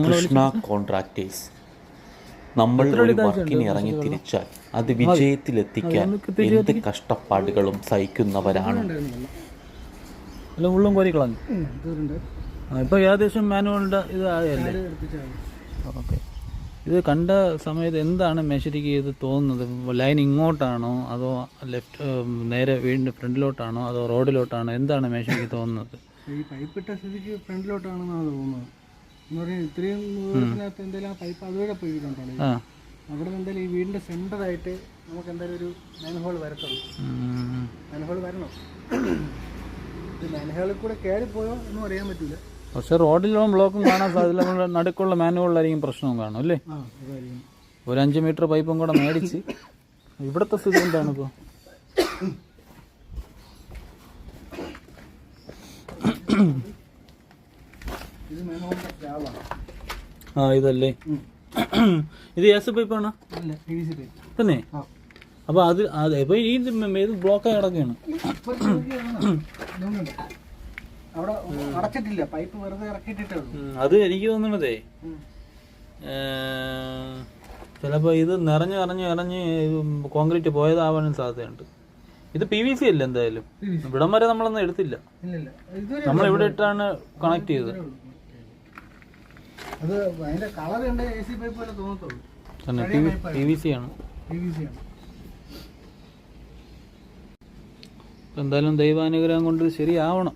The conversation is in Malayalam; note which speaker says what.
Speaker 1: കൃഷ്ണ കോൺട്രാക്ടേഴ്സ്. നമ്മൾ ഒരു വർക്കിന് ഇറങ്ങി തിരിച്ചാൽ അത് വിജയത്തിലെത്തിക്കാൻ എന്ത് കഷ്ടപ്പാടുകളും സഹിക്കുന്നവരാണ്.
Speaker 2: എല്ലാം ഉള്ളും കോരി കളഞ്ഞു. ഇപ്പോൾ ഏകദേശം മാനുവലിൻ്റെ ഇത് ആയല്ലേ? ഓക്കെ. ഇത് കണ്ട സമയത്ത് എന്താണ് മേശരിക്ക് ഇത് തോന്നുന്നത്? ലൈൻ ഇങ്ങോട്ടാണോ അതോ ലെഫ്റ്റ് നേരെ വീടിൻ്റെ ഫ്രണ്ടിലോട്ടാണോ അതോ റോഡിലോട്ടാണോ? എന്താണ് മേശരിക്ക് തോന്നുന്നത്?
Speaker 3: ഈ പൈപ്പ് ഇട്ട സ്ഥിതിക്ക് ഫ്രണ്ടിലോട്ടാണെന്നാണ് തോന്നുന്നത്. എന്ന് പറഞ്ഞാൽ ഇത്രയും ദൂരത്തിനകത്ത് എന്തെങ്കിലും ആ പൈപ്പ് അതുവരെ പോയിട്ടുണ്ടാണ്. അവിടെ നിന്ന് എന്തായാലും ഈ വീടിൻ്റെ സെൻറ്ററായിട്ട് നമുക്ക് എന്തായാലും ഒരു മാൻഹോൾ വരത്തുള്ളൂ. മാൻഹോൾ വരണം. ഇത് മാൻഹോളിൽ കൂടെ കയറിപ്പോയോ എന്നും അറിയാൻ പറ്റില്ല.
Speaker 2: പക്ഷെ റോഡിലും ബ്ലോക്കും കാണാൻ സാധ്യത. നമ്മുടെ നടുക്കുള്ള മാനുവലിലായിരിക്കും പ്രശ്നവും കാണും അല്ലേ? ഒരു 5 മീറ്റർ പൈപ്പും കൂടെ മേടിച്ച്. ഇവിടുത്തെ സ്ഥിതി എന്താണ് ഇപ്പോൾ?
Speaker 3: ഇത് മാൻഹോളിൻ്റെ സ്ലാബാണ്.
Speaker 2: ഇതല്ലേ? ഇത് എസ് പൈപ്പാണോ?
Speaker 3: അല്ല, PVC പൈപ്പ്
Speaker 2: തന്നെ. അപ്പോൾ അത് ഇപ്പോൾ ഈ ഇത് ബ്ലോക്കായി കിടക്കുകയാണ്.
Speaker 3: അവിടെ അടച്ചിട്ടില്ല, പൈപ്പ് വെറുതെ ഇറക്കിയിട്ടേ ഉള്ളൂ.
Speaker 2: അത് എനിക്ക് തോന്നുന്നതേ ചിലപ്പോൾ ഇത് നിറഞ്ഞ് കോൺക്രീറ്റ് പോയതാവാനും സാധ്യതയുണ്ട്. ഇത് PVC അല്ല എന്തായാലും. ഇവിടം വരെ നമ്മളൊന്നും എടുത്തില്ല. നമ്മളിവിടെ ഇട്ടാണ് കണക്ട് ചെയ്തത്.
Speaker 3: അത് അതിന്റെ കളർ കണ്ട AC പൈപ്പ് പോലെ തോന്നത്തുള്ളൂ.
Speaker 2: തന്നെ PVC ആണ്. എന്തായാലും ദൈവാനുഗ്രഹം കൊണ്ട് ശരിയാവണം.